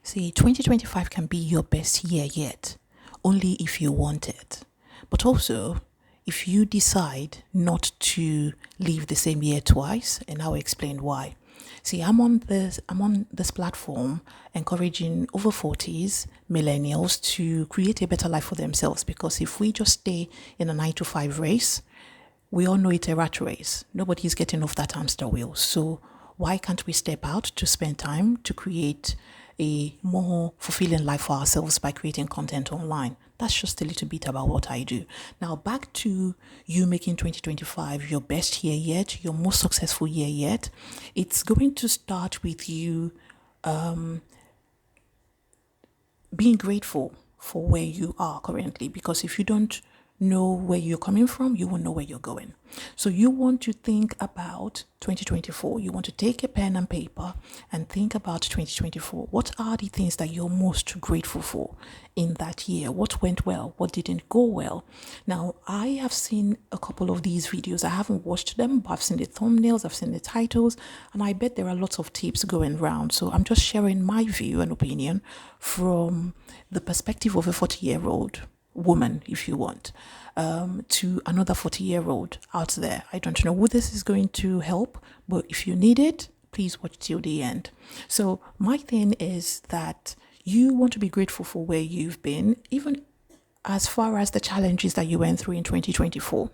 See, 2025 can be your best year yet, only if you want it. But also, if you decide not to live the same year twice, and I'll explain why. See, I'm on this platform encouraging over 40s millennials to create a better life for themselves, because if we just stay in a 9 to 5 race, we all know it's a rat race. Nobody's getting off that hamster wheel. So why can't we step out to spend time to create a more fulfilling life for ourselves by creating content online? That's just a little bit about what I do. Now, back to you making 2025 your best year yet, your most successful year yet. It's going to start with you being grateful for where you are currently, because if you don't know where you're coming from, you won't know where you're going. So you want to think about 2024. You want to take a pen and paper and think about 2024. What are the things that you're most grateful for in that year? What went well? What didn't go well? Now, I have seen a couple of these videos. I haven't watched them, but I've seen the thumbnails, I've seen the titles, and I bet there are lots of tips going around. So I'm just sharing my view and opinion from the perspective of a 40-year-old woman, if you want, to another 40-year-old out there. I don't know who this is going to help, but if you need it, please watch till the end. So my thing is that you want to be grateful for where you've been, even as far as the challenges that you went through in 2024.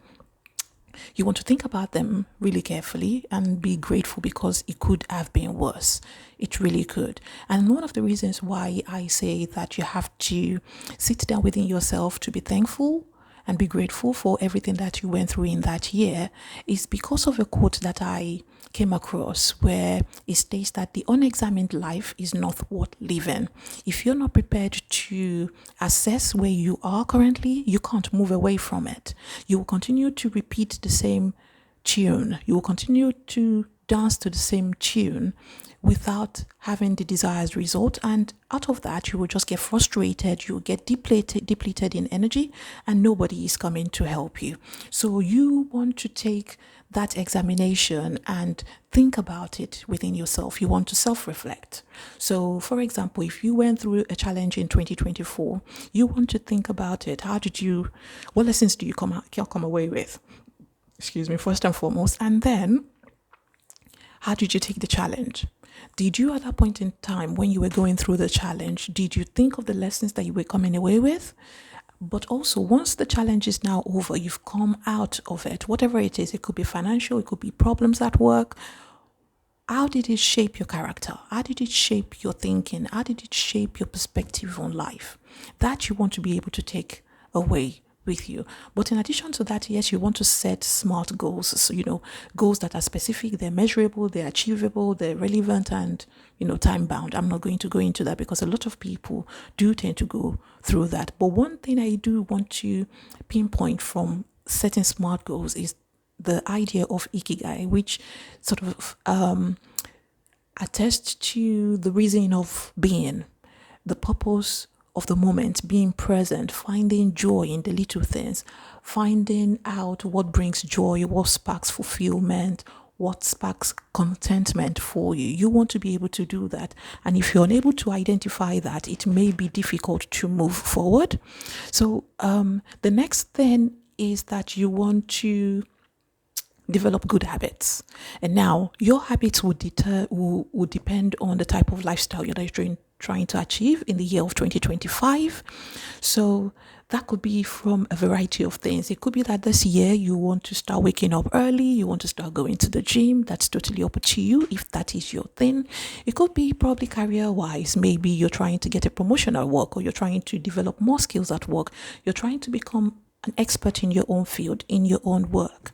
You want to think about them really carefully and be grateful, because it could have been worse. It really could. And one of the reasons why I say that you have to sit down within yourself to be thankful and be grateful for everything that you went through in that year is because of a quote that I came across, where it states that the unexamined life is not worth living. If you're not prepared to assess where you are currently, you can't move away from it. You will continue to repeat the same tune. You will continue to dance to the same tune without having the desired result, and out of that you will just get frustrated, you will get depleted in energy, and nobody is coming to help you. So you want to take that examination and think about it within yourself. You want to self-reflect. So for example, if you went through a challenge in 2024, you want to think about it. What lessons do you come away with? Excuse me, first and foremost. And then, how did you take the challenge? Did you, at that point in time when you were going through the challenge, did you think of the lessons that you were coming away with? But also, once the challenge is now over, you've come out of it, whatever it is, it could be financial, it could be problems at work. How did it shape your character? How did it shape your thinking? How did it shape your perspective on life? That you want to be able to take away with you. But in addition to that, yes, you want to set smart goals. So, goals that are specific, they're measurable, they're achievable, they're relevant, and, time bound. I'm not going to go into that because a lot of people do tend to go through that. But one thing I do want to pinpoint from setting smart goals is the idea of ikigai, which sort of attests to the reason of being, the purpose of the moment, being present, finding joy in the little things, finding out what brings joy, what sparks fulfillment, what sparks contentment for you. You want to be able to do that. And if you're unable to identify that, it may be difficult to move forward. So the next thing is that you want to develop good habits. And now your habits will depend on the type of lifestyle you're trying to achieve in the year of 2025. So that could be from a variety of things. It could be that this year you want to start waking up early, you want to start going to the gym. That's totally up to you if that is your thing. It could be probably career-wise. Maybe you're trying to get a promotion at work, or you're trying to develop more skills at work. You're trying to become an expert in your own field, in your own work,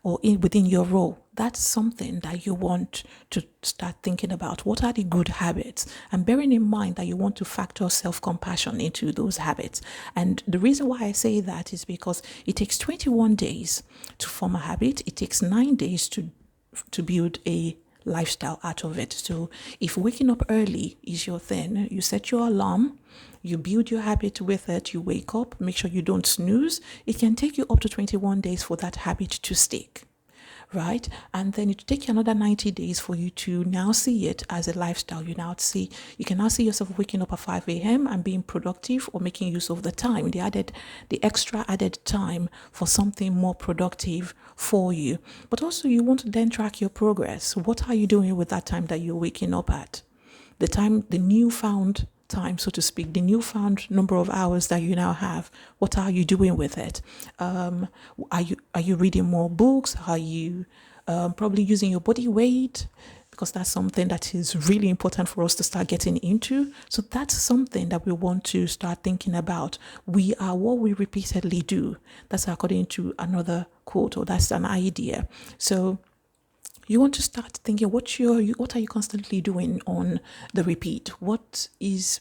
or within your role. That's something that you want to start thinking about. What are the good habits? And bearing in mind that you want to factor self-compassion into those habits. And the reason why I say that is because it takes 21 days to form a habit. It takes 9 days to build a lifestyle out of it. So if waking up early is your thing, you set your alarm, you build your habit with it, you wake up, make sure you don't snooze. It can take you up to 21 days for that habit to stick. right? And then it take you another 90 days for you to now see it as a lifestyle. You can now see yourself waking up at 5 a.m. and being productive or making use of the time, the extra added time for something more productive for you. But also you want to then track your progress. What are you doing with that time that you're waking up at? The newfound time, so to speak, the newfound number of hours that you now have. What are you doing with it? Are you reading more books? Are you probably using your body weight? Because that's something that is really important for us to start getting into. So that's something that we want to start thinking about. We are what we repeatedly do. That's according to another quote, or that's an idea. So you want to start thinking what are you constantly doing on the repeat? What is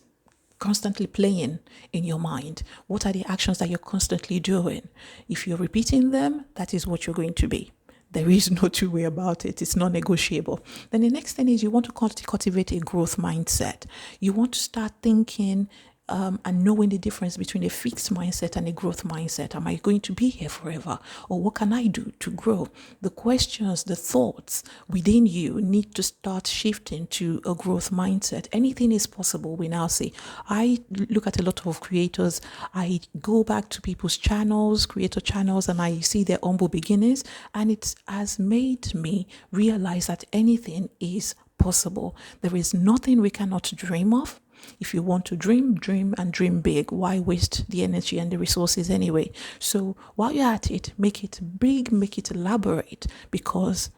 constantly playing in your mind? What are the actions that you're constantly doing? If you're repeating them, that is what you're going to be. There is no two way about it. It's non-negotiable. Then the next thing is you want to cultivate a growth mindset. You want to start thinking and knowing the difference between a fixed mindset and a growth mindset. Am I going to be here forever? Or what can I do to grow? The questions, the thoughts within you need to start shifting to a growth mindset. Anything is possible, we now say. I look at a lot of creators. I go back to people's channels, creator channels, and I see their humble beginnings. And it has made me realize that anything is possible. There is nothing we cannot dream of. If you want to dream and dream big. Why waste the energy and the resources anyway? So while you're at it, make it big, make it elaborate, because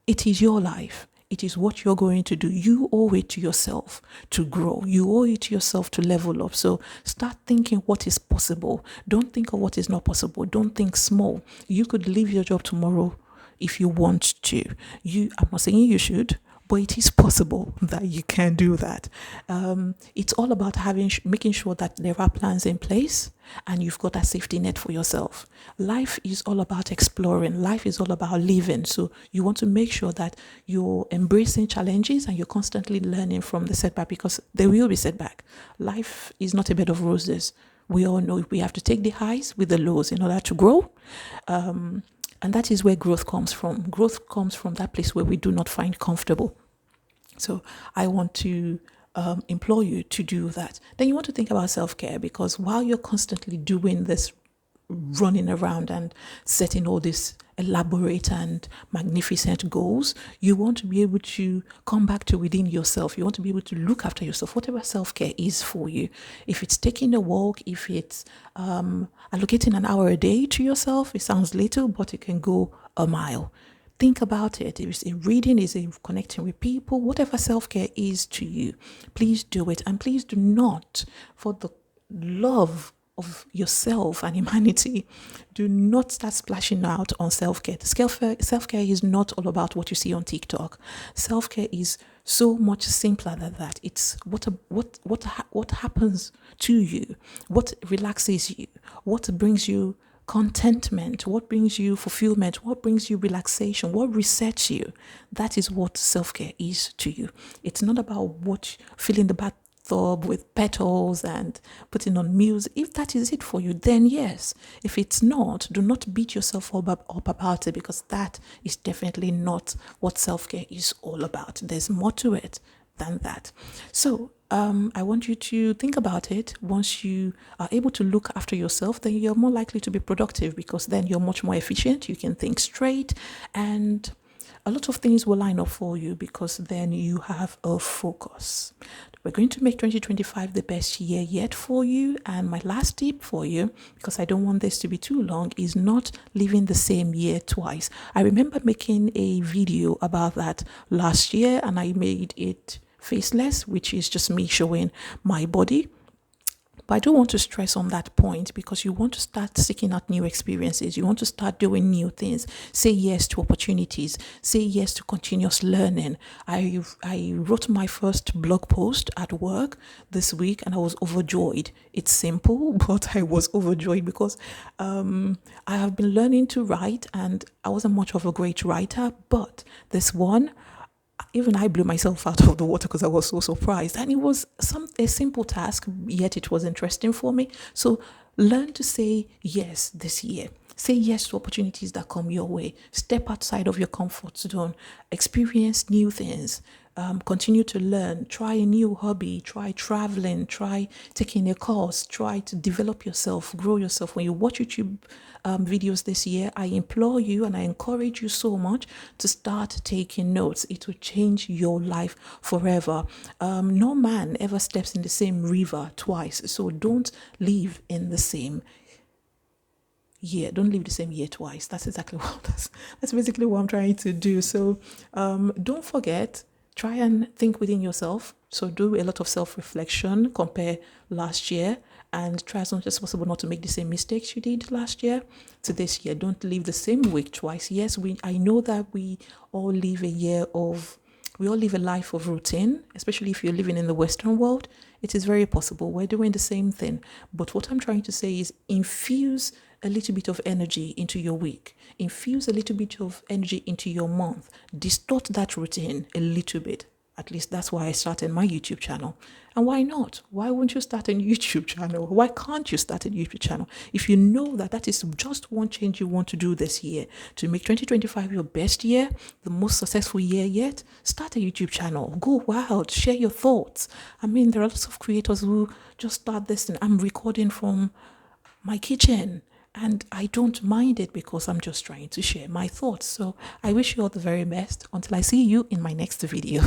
it is your life. It is what you're going to do. You owe it to yourself to grow. You owe it to yourself to level up. So start thinking what is possible. Don't think of what is not possible. Don't think small. You could leave your job tomorrow if you want to. I'm not saying you should, but it is possible that you can do that. It's all about making sure that there are plans in place and you've got a safety net for yourself. Life is all about exploring. Life is all about living. So you want to make sure that you're embracing challenges and you're constantly learning from the setback, because there will be setback. Life is not a bed of roses. We all know we have to take the highs with the lows in order to grow. And that is where growth comes from. Growth comes from that place where we do not find comfortable. So I want to implore you to do that. Then you want to think about self-care, because while you're constantly doing this, running around and setting all these elaborate and magnificent goals, you want to be able to come back to within yourself. You want to be able to look after yourself, whatever self-care is for you. If it's taking a walk, if it's allocating an hour a day to yourself, it sounds little, but it can go a mile. Think about it. If it's a reading, is it connecting with people, whatever self-care is to you, please do it. And please do not, for the love of yourself and humanity, do not start splashing out on self-care. Self-care is not all about what you see on TikTok. Self-care is so much simpler than that. It's what happens to you, what relaxes you, what brings you contentment, what brings you fulfillment, what brings you relaxation, what resets you. That is what self-care is to you. It's not about filling the bathtub with petals and putting on music. If that is it for you, then yes. If it's not, do not beat yourself up about it, because that is definitely not what self-care is all about. There's more to it than that. So I want you to think about it. Once you are able to look after yourself, then you're more likely to be productive, because then you're much more efficient. You can think straight, and a lot of things will line up for you, because then you have a focus. We're going to make 2025 the best year yet for you. And my last tip for you, because I don't want this to be too long, is not living the same year twice. I remember making a video about that last year, and I made it faceless, which is just me showing my body. But I don't want to stress on that point, because you want to start seeking out new experiences. You want to start doing new things. Say yes to opportunities. Say yes to continuous learning. I wrote my first blog post at work this week, and I was overjoyed. It's simple, but I was overjoyed because I have been learning to write, and I wasn't much of a great writer, but this one, even I blew myself out of the water because I was so surprised. And it was a simple task, yet it was interesting for me. So learn to say yes this year. Say yes to opportunities that come your way. Step outside of your comfort zone. Experience new things. Continue to learn. Try a new hobby. Try traveling. Try taking a course. Try to develop yourself, grow yourself. When you watch YouTube videos this year, I implore you and I encourage you so much to start taking notes. It will change your life forever. No man ever steps in the same river twice, so don't live in the same year. Don't live the same year twice. That's exactly what that's basically what I'm trying to do. So don't forget, try and think within yourself. So do a lot of self-reflection, compare last year, and try as much as possible not to make the same mistakes you did last year to this year. Don't live the same week twice. Yes, I know that we all live a life of routine, especially if you're living in the Western world. It is very possible. We're doing the same thing. But what I'm trying to say is infuse a little bit of energy into your week. Infuse a little bit of energy into your month. Distort that routine a little bit. At least that's why I started my YouTube channel. And why not? Why won't you start a YouTube channel? Why can't you start a YouTube channel? If you know that that is just one change you want to do this year to make 2025 your best year, the most successful year yet, start a YouTube channel. Go wild, share your thoughts. I mean, there are lots of creators who just start this and I'm recording from my kitchen. And I don't mind it because I'm just trying to share my thoughts. So I wish you all the very best until I see you in my next video.